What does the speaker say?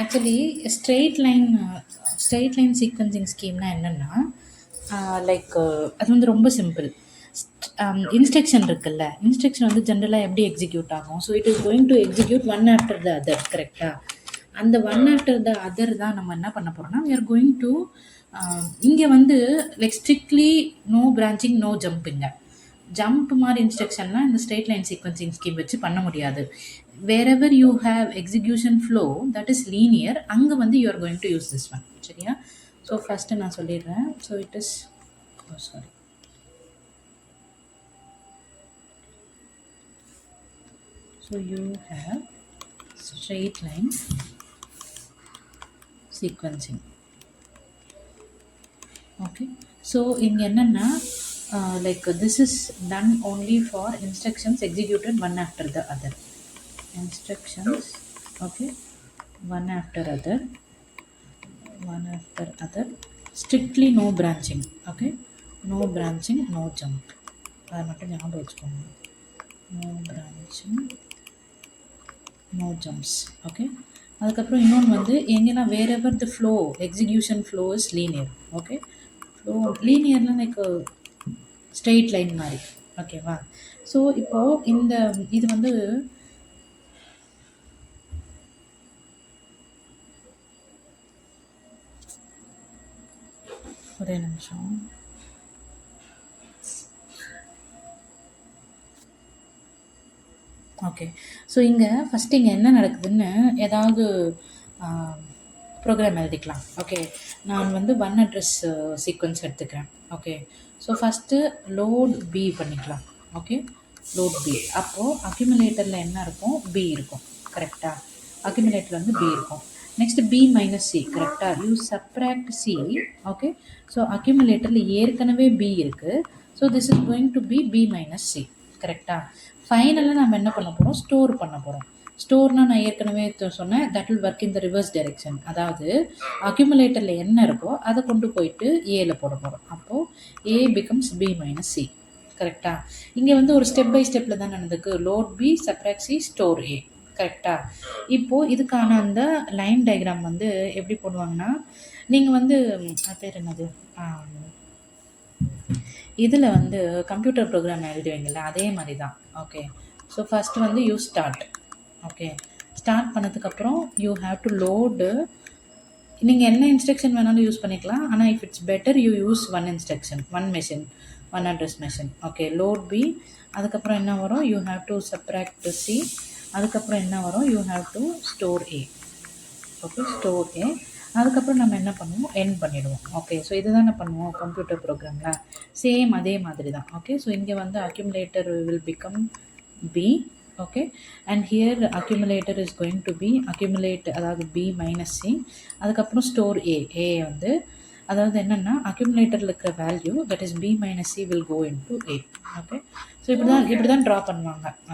Actually straight line sequencing ஸ்கீம்னா என்னென்னா like அது வந்து ரொம்ப சிம்பிள். இன்ஸ்ட்ரக்ஷன் இருக்குல்ல, இன்ஸ்ட்ரக்ஷன் வந்து ஜென்ரலாக எப்படி எக்ஸிக்யூட் ஆகும்? So it is going to execute one after the other, கரெக்டாக? அந்த ஒன் ஆஃப்டர் த அதர் தான் நம்ம என்ன பண்ண போகிறோம்னா, we are going to இங்கே வந்து லைக் ஸ்ட்ரிக்ட்லி நோ பிரான்ச்சிங் நோ ஜம்பிங்க. ஜம்ப் மாதிரி இன்ஸ்ட்ரக்ஷன்லாம் இந்த ஸ்ட்ரெயிட் லைன் சீக்வென்சிங் ஸ்கீம் வச்சு பண்ண முடியாது. wherever you have execution flow that is linear, அங்கே வந்து you are going to use this one. சரியா? ஸோ ஃபஸ்ட்டு நான் சொல்லிடுறேன். So it is sorry so you have straight line sequencing. Okay, so இங்க என்னன்னா like this is done only for instructions executed one after the other. Instructions, okay, one after other, strictly no branching. Okay, no branching, no jump. அதை மட்டும் ஞாபகம் வச்சுக்கோங்க. No branching, no jumps. Okay, அதுக்கப்புறம் இன்னொன்று வந்து எங்கன்னா wherever the flow, execution flow is linear. Okay, flow linearனா like straight line மாதிரி. ஓகேவா? ஸோ இப்போது இந்த இது வந்து ஒரே நிமிஷம். ஓகே, ஸோ இங்கே ஃபஸ்ட்டு இங்கே என்ன நடக்குதுன்னு ஏதாவது ப்ரோக்ராம் எழுதிக்கலாம். ஓகே, நான் வந்து ஒன் அட்ரஸ் சீக்வன்ஸ் எடுத்துக்கிறேன். Okay, so first load B பண்ணிக்கலாம். Okay, load B. அப்போது அக்யூமுலேட்டரில் என்ன இருக்கும்? பி இருக்கும், கரெக்டாக? அக்யூமுலேட்டர் வந்து பி இருக்கும். நெக்ஸ்ட் பி மைனஸ் சி, கரெக்டாக? You subtract C. Okay, so அக்யூமுலேட்டரில் ஏற்கனவே பி இருக்குது. So this is going to be B minus C, கரெக்டாக? ஃபைனலாக நம்ம என்ன பண்ண போகிறோம்? ஸ்டோர் பண்ண போகிறோம். ஸ்டோர்னால் நான் ஏற்கனவே சொன்னேன், that will work in the reverse direction. அதாவது அக்யூமுலேட்டரில் என்ன இருக்கோ அதை கொண்டு போயிட்டு ஏல போட போகிறோம். அப்போது A becomes B minus C, கரெக்டாக? இங்கே வந்து ஒரு ஸ்டெப் பை ஸ்டெப்பில் தான் நடந்துக்கு. Load B, subtract C, store A, கரெக்டாக? இப்போது இதுக்கான அந்த லைன் டயக்ராம் வந்து எப்படி போடுவாங்கன்னா, நீங்கள் வந்து பேர் என்னது, இதில் வந்து கம்ப்யூட்டர் ப்ரோக்ராம் எழுதுவீங்கள்ல, அதே மாதிரி தான். ஓகே, ஸோ ஃபஸ்ட்டு வந்து யூ ஸ்டார்ட். ஓகே, ஸ்டார்ட் பண்ணதுக்கப்புறம் யூ ஹாவ் டு லோடு. நீங்கள் என்ன இன்ஸ்ட்ரக்ஷன் வேணாலும் யூஸ் பண்ணிக்கலாம். ஆனால் if it's better you use one instruction, one machine, one address machine. Okay, load B. அதுக்கப்புறம் என்ன வரும்? You have to subtract C. அதுக்கப்புறம் என்ன வரும்? You have to store A. Okay, store A. அதுக்கப்புறம் நம்ம என்ன பண்ணுவோம்? எண்ட் பண்ணிவிடுவோம். ஓகே, ஸோ இது தானே பண்ணுவோம் கம்ப்யூட்டர் ப்ரோக்ராமில். சேம் அதே மாதிரி தான். ஓகே, ஸோ இங்கே வந்து accumulator will become B. Okay, and here accumulator is going to be accumulate, அதாவது பி மைனஸ் சி. அதுக்கப்புறம் ஸ்டோர் ஏ. ஏ வந்து அதாவது என்னென்னா அக்யூமுலேட்டரில் இருக்கிற value that is B minus C will go into A. Okay, so இப்படி தான் draw பண்ணுவாங்க. ஓகே.